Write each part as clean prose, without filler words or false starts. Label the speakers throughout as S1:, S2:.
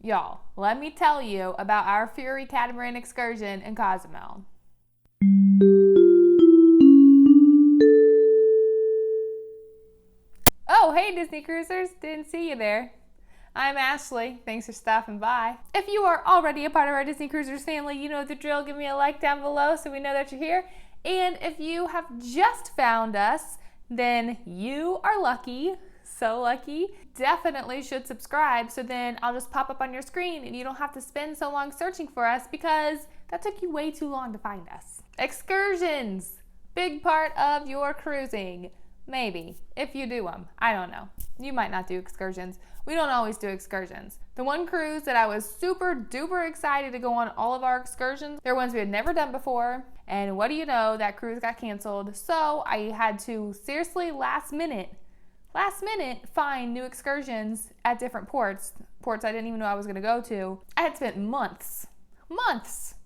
S1: Y'all, let me tell you about our Fury Catamaran excursion in Cozumel. Oh, hey Disney cruisers, didn't see you there. I'm Ashley, thanks for stopping by. If you are already a part of our Disney Cruisers family, you know the drill, give me a like down below so we know that you're here. And if you have just found us, then you are lucky, so lucky. Definitely should subscribe so then I'll just pop up on your screen and you don't have to spend so long searching for us because that took you way too long to find us. Excursions, big part of your cruising. Maybe, if you do them. I don't know. You might not do excursions. We don't always do excursions. The one cruise that I was super duper excited to go on all of our excursions, they're ones we had never done before. And what do you know, that cruise got canceled. So I had to seriously last minute find new excursions at different ports I didn't even know I was gonna go to. I had spent months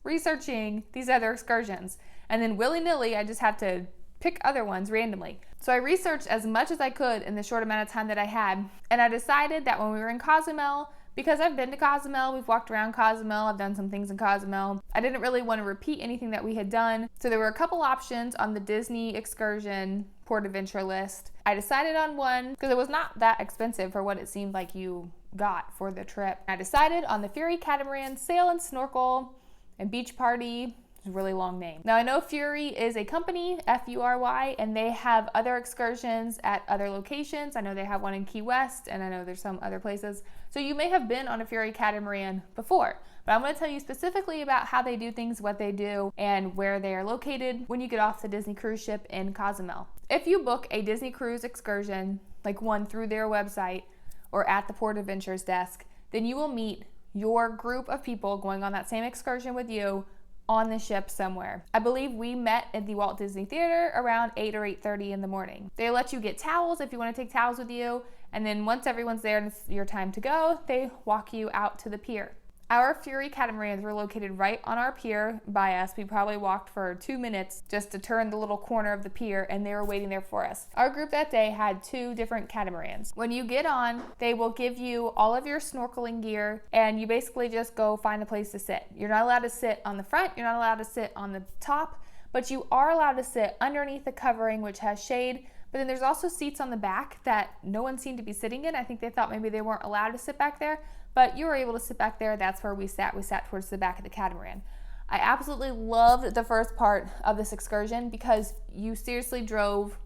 S1: researching these other excursions. And then willy-nilly, I just had to pick other ones randomly. So I researched as much as I could in the short amount of time that I had, and I decided that when we were in Cozumel, because I've been to Cozumel, we've walked around Cozumel, I've done some things in Cozumel, I didn't really want to repeat anything that we had done. So there were a couple options on the Disney excursion Port Adventure list. I decided on one because it was not that expensive for what it seemed like you got for the trip. I decided on the Fury Catamaran Sail and Snorkel and Beach Party. A really long name. Now I know Fury is a company, F-U-R-Y, and they have other excursions at other locations. I know they have one in Key West, and I know there's some other places. So you may have been on a Fury Catamaran before, but I'm going to tell you specifically about how they do things, what they do, and where they are located when you get off the Disney cruise ship in Cozumel. If you book a Disney cruise excursion, like one through their website or at the Port Adventures desk, then you will meet your group of people going on that same excursion with you on the ship somewhere. I believe we met at the Walt Disney Theater around 8 or 8:30 in the morning. They let you get towels if you want to take towels with you, and then once everyone's there and it's your time to go, they walk you out to the pier. Our Fury Catamarans were located right on our pier by us. We probably walked for 2 minutes just to turn the little corner of the pier, and they were waiting there for us. Our group that day had 2 different catamarans. When you get on, they will give you all of your snorkeling gear, and you basically just go find a place to sit. You're not allowed to sit on the front, you're not allowed to sit on the top, but you are allowed to sit underneath the covering, which has shade. But then there's also seats on the back that no one seemed to be sitting in. I think they thought maybe they weren't allowed to sit back there, but you were able to sit back there. That's where we sat. We sat towards the back of the catamaran. I absolutely loved the first part of this excursion because you seriously drove,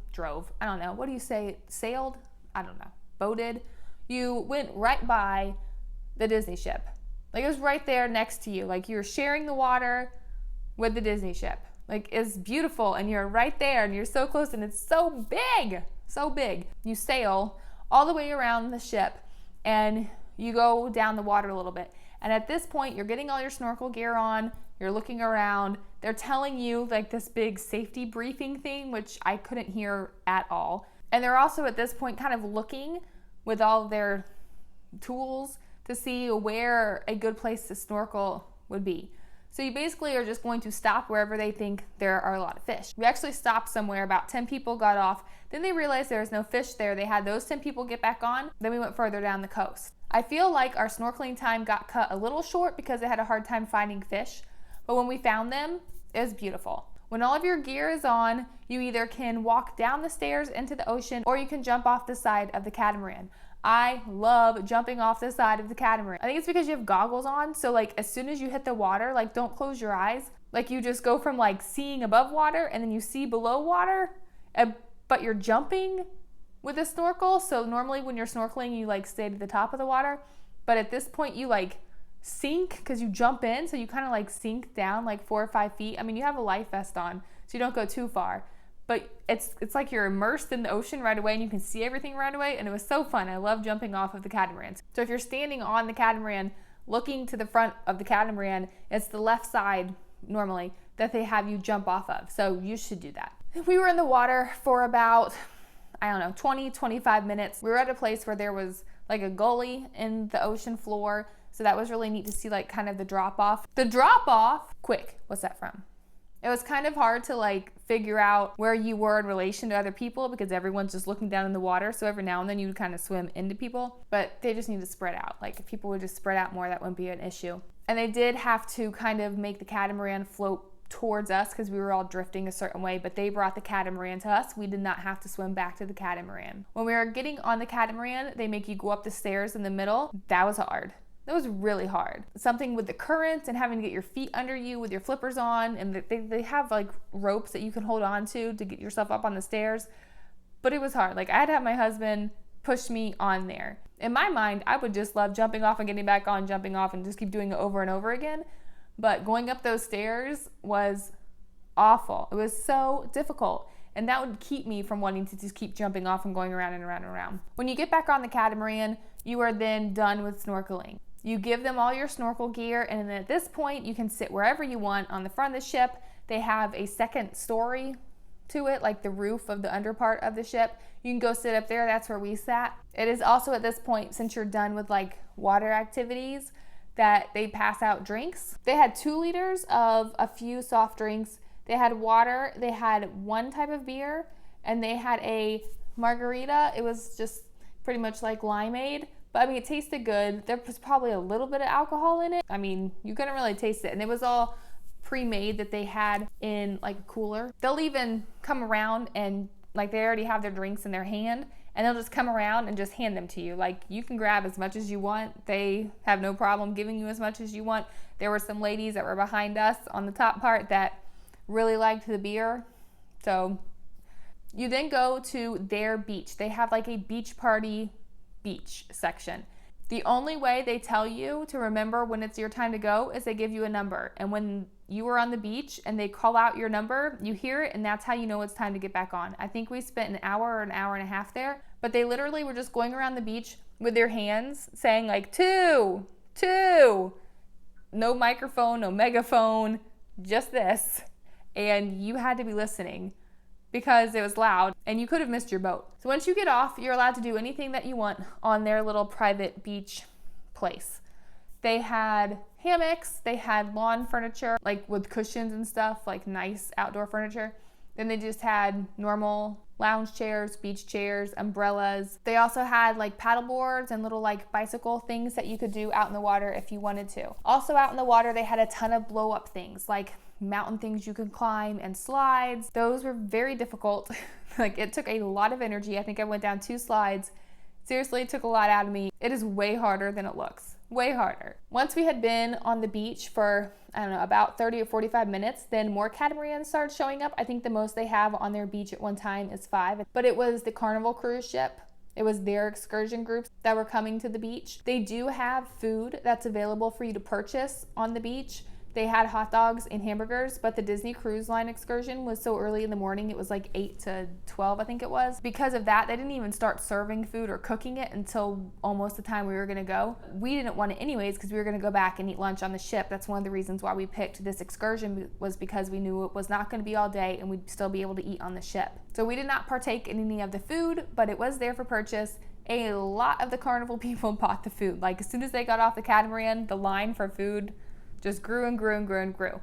S1: I don't know, what do you say, sailed? I don't know, boated. You went right by the Disney ship. Like it was right there next to you. Like you were sharing the water with the Disney ship. Like it's beautiful and you're right there and you're so close and it's so big, so big. You sail all the way around the ship and you go down the water a little bit. And at this point, you're getting all your snorkel gear on, you're looking around, they're telling you like this big safety briefing thing, which I couldn't hear at all. And they're also at this point kind of looking with all of their tools to see where a good place to snorkel would be. So you basically are just going to stop wherever they think there are a lot of fish. We actually stopped somewhere, about 10 people got off. Then they realized there was no fish there. They had those 10 people get back on. Then we went further down the coast. I feel like our snorkeling time got cut a little short because they had a hard time finding fish. But when we found them, it was beautiful. When all of your gear is on, you either can walk down the stairs into the ocean or you can jump off the side of the catamaran. I love jumping off the side of the catamaran. I think it's because you have goggles on, so like as soon as you hit the water, like don't close your eyes. Like you just go from like seeing above water and then you see below water, but you're jumping with a snorkel. So normally when you're snorkeling, you like stay to the top of the water, but at this point you like sink because you jump in, so you kind of like sink down like 4 or 5 feet. I mean, you have a life vest on, so you don't go too far. But it's like you're immersed in the ocean right away and you can see everything right away, and it was so fun. I love jumping off of the catamarans. So if you're standing on the catamaran looking to the front of the catamaran, it's the left side normally that they have you jump off of. So you should do that. We were in the water for about, I don't know, 20-25 minutes. We were at a place where there was like a gully in the ocean floor. So that was really neat to see like kind of the drop off. The drop off, quick, what's that from? It was kind of hard to like figure out where you were in relation to other people because everyone's just looking down in the water. So every now and then you would kind of swim into people, but they just need to spread out. Like if people would just spread out more, that wouldn't be an issue. And they did have to kind of make the catamaran float towards us because we were all drifting a certain way, but they brought the catamaran to us. We did not have to swim back to the catamaran. When we were getting on the catamaran, they make you go up the stairs in the middle. That was hard. That was really hard. Something with the currents and having to get your feet under you with your flippers on, and they have like ropes that you can hold on to get yourself up on the stairs. But it was hard. Like I had to have my husband push me on there. In my mind, I would just love jumping off and getting back on, jumping off and just keep doing it over and over again. But going up those stairs was awful. It was so difficult. And that would keep me from wanting to just keep jumping off and going around and around and around. When you get back on the catamaran, you are then done with snorkeling. You give them all your snorkel gear, and then at this point, you can sit wherever you want on the front of the ship. They have a second story to it, like the roof of the under part of the ship. You can go sit up there. That's where we sat. It is also at this point, since you're done with like water activities, that they pass out drinks. They had 2 liters of a few soft drinks. They had water. They had one type of beer, and they had a margarita. It was just pretty much like limeade. But I mean, it tasted good. There was probably a little bit of alcohol in it. I mean, you couldn't really taste it. And it was all pre-made that they had in like a cooler. They'll even come around and like they already have their drinks in their hand, and they'll just come around and just hand them to you. Like you can grab as much as you want. They have no problem giving you as much as you want. There were some ladies that were behind us on the top part that really liked the beer. So you then go to their beach. They have like a beach party beach section. The only way they tell you to remember when it's your time to go is they give you a number. And when you are on the beach and they call out your number, you hear it, and that's how you know it's time to get back on. I think we spent an hour or an hour and a half there, but they literally were just going around the beach with their hands saying like 2, 2, no microphone, no megaphone, just this. And you had to be listening because it was loud and you could have missed your boat. So once you get off, you're allowed to do anything that you want on their little private beach place. They had hammocks, they had lawn furniture, like with cushions and stuff, like nice outdoor furniture. Then they just had normal lounge chairs, beach chairs, umbrellas. They also had like paddle boards and little like bicycle things that you could do out in the water if you wanted to. Also out in the water, they had a ton of blow up things like mountain things you can climb and slides. Those were very difficult. Like it took a lot of energy. I think I went down 2 slides. Seriously, it took a lot out of me. It is way harder than it looks. Way harder. Once we had been on the beach for, I don't know, about 30 or 45 minutes, then more catamarans started showing up. I think the most they have on their beach at one time is 5, but it was the Carnival cruise ship. It was their excursion groups that were coming to the beach. They do have food that's available for you to purchase on the beach. They had hot dogs and hamburgers, but the Disney Cruise Line excursion was so early in the morning. It was like 8 to 12, I think it was. Because of that, they didn't even start serving food or cooking it until almost the time we were gonna go. We didn't want it anyways because we were gonna go back and eat lunch on the ship. That's one of the reasons why we picked this excursion, was because we knew it was not gonna be all day and we'd still be able to eat on the ship. So we did not partake in any of the food, but it was there for purchase. A lot of the Carnival people bought the food. Like as soon as they got off the catamaran, the line for food just grew and grew and grew and grew.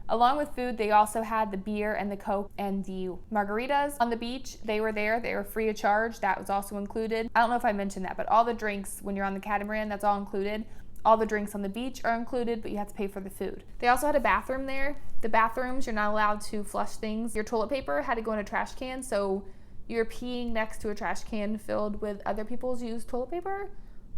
S1: Along with food, they also had the beer and the Coke and the margaritas on the beach. They were there. They were free of charge. That was also included. I don't know if I mentioned that, but all the drinks when you're on the catamaran, that's all included. All the drinks on the beach are included, but you have to pay for the food. They also had a bathroom there. The bathrooms, you're not allowed to flush things. Your toilet paper had to go in a trash can, so you're peeing next to a trash can filled with other people's used toilet paper.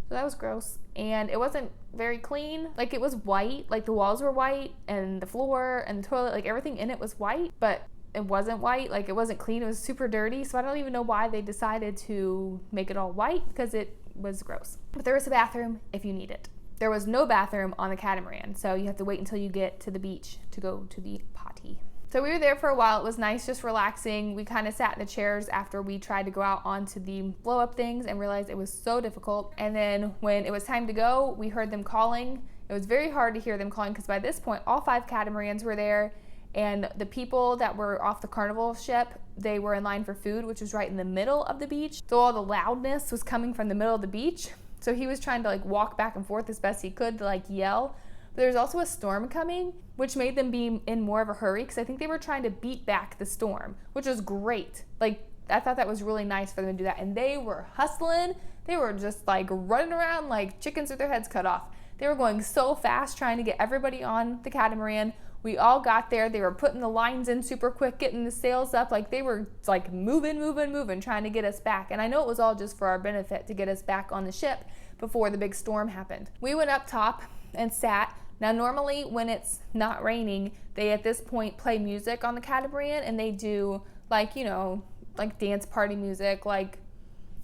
S1: So that was gross. And it wasn't very clean. Like it was white, like the walls were white and the floor and the toilet, like everything in it was white, but it wasn't white. Like it wasn't clean. It was super dirty. So I don't even know why they decided to make it all white, because it was gross. But there was a bathroom if you need it. There was no bathroom on the catamaran, so you have to wait until you get to the beach to go to the potty. So we were there for a while. It was nice, just relaxing. We kind of sat in the chairs after we tried to go out onto the blow up things and realized it was so difficult. And then when it was time to go, we heard them calling. It was very hard to hear them calling because by this point, all 5 catamarans were there, and the people that were off the Carnival ship, they were in line for food, which was right in the middle of the beach. So all the loudness was coming from the middle of the beach. So he was trying to like walk back and forth as best he could to like yell, But there's also a storm coming, which made them be in more of a hurry because I think they were trying to beat back the storm, which was great. Like, I thought that was really nice for them to do that. And they were hustling. They were just like running around like chickens with their heads cut off. They were going so fast trying to get everybody on the catamaran. We all got there. They were putting the lines in super quick, getting the sails up. Like, they were like moving, trying to get us back. And I know it was all just for our benefit to get us back on the ship before the big storm happened. We went up top and sat. Now, normally when it's not raining, they at this point play music on the catamaran, and they do like, you know, like dance party music, like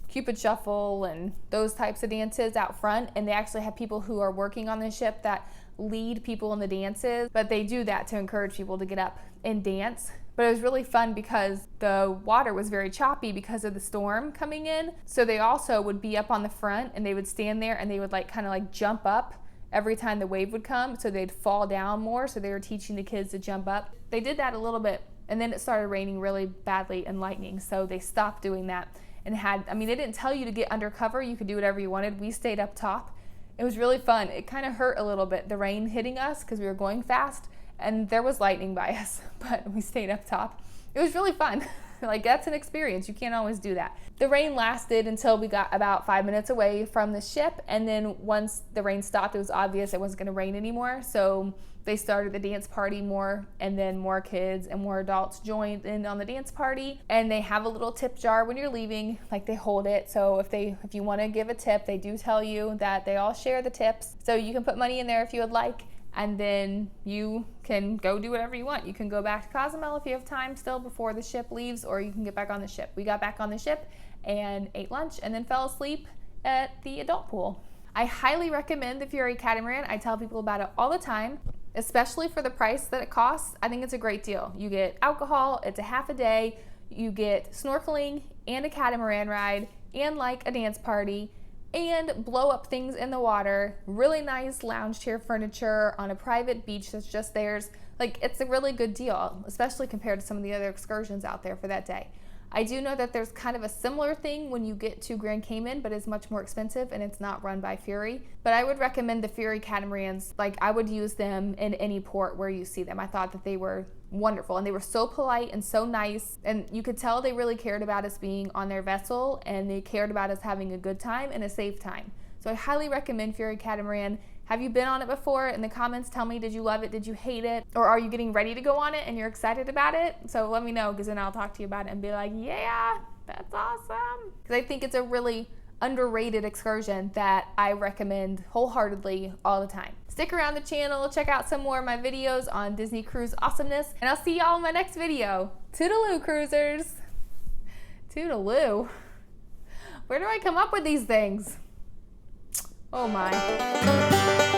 S1: Cupid Shuffle and those types of dances out front. And they actually have people who are working on the ship that lead people in the dances, but they do that to encourage people to get up and dance. But it was really fun because the water was very choppy because of the storm coming in. So they also would be up on the front, and they would stand there and they would like kind of like jump up every time the wave would come, so they'd fall down more. So they were teaching the kids to jump up. They did that a little bit, and then it started raining really badly and lightning, so they stopped doing that. And they didn't tell you to get undercover. You could do whatever you wanted. We stayed up top. It was really fun. It kind of hurt a little bit, the rain hitting us, because we were going fast, and there was lightning by us, but we stayed up top. It was really fun. Like, that's an experience. You can't always do that. The rain lasted until we got about 5 minutes away from the ship, and then once the rain stopped, it was obvious it wasn't going to rain anymore, so they started the dance party more, and then more kids and more adults joined in on the dance party. And they have a little tip jar when you're leaving, like they hold it. So if you want to give a tip, they do tell you that they all share the tips. So you can put money in there if you would like, and then you can go do whatever you want. You can go back to Cozumel if you have time still before the ship leaves, or you can get back on the ship. We got back on the ship and ate lunch and then fell asleep at the adult pool. I highly recommend the Fury Catamaran. I tell people about it all the time, especially for the price that it costs. I think it's a great deal. You get alcohol, it's a half a day, you get snorkeling and a catamaran ride and like a dance party and blow up things in the water, really nice lounge chair furniture on a private beach that's just theirs. Like, it's a really good deal, especially compared to some of the other excursions out there for that day. I do know that there's kind of a similar thing when you get to Grand Cayman, but it's much more expensive and it's not run by Fury. But I would recommend the Fury catamarans. Like, I would use them in any port where you see them. I thought that they were wonderful, and they were so polite and so nice, and you could tell they really cared about us being on their vessel, and they cared about us having a good time and a safe time. So I highly recommend Fury Catamaran. Have you been on it before? In the comments, tell me, did you love it? Did you hate it? Or are you getting ready to go on it and you're excited about it? So let me know, because then I'll talk to you about it and be like, yeah, that's awesome. Because I think it's a really underrated excursion that I recommend wholeheartedly all the time. Stick around the channel, check out some more of my videos on Disney cruise awesomeness, and I'll see y'all in my next video. Toodaloo, cruisers. Toodaloo. Where do I come up with these things? Oh my.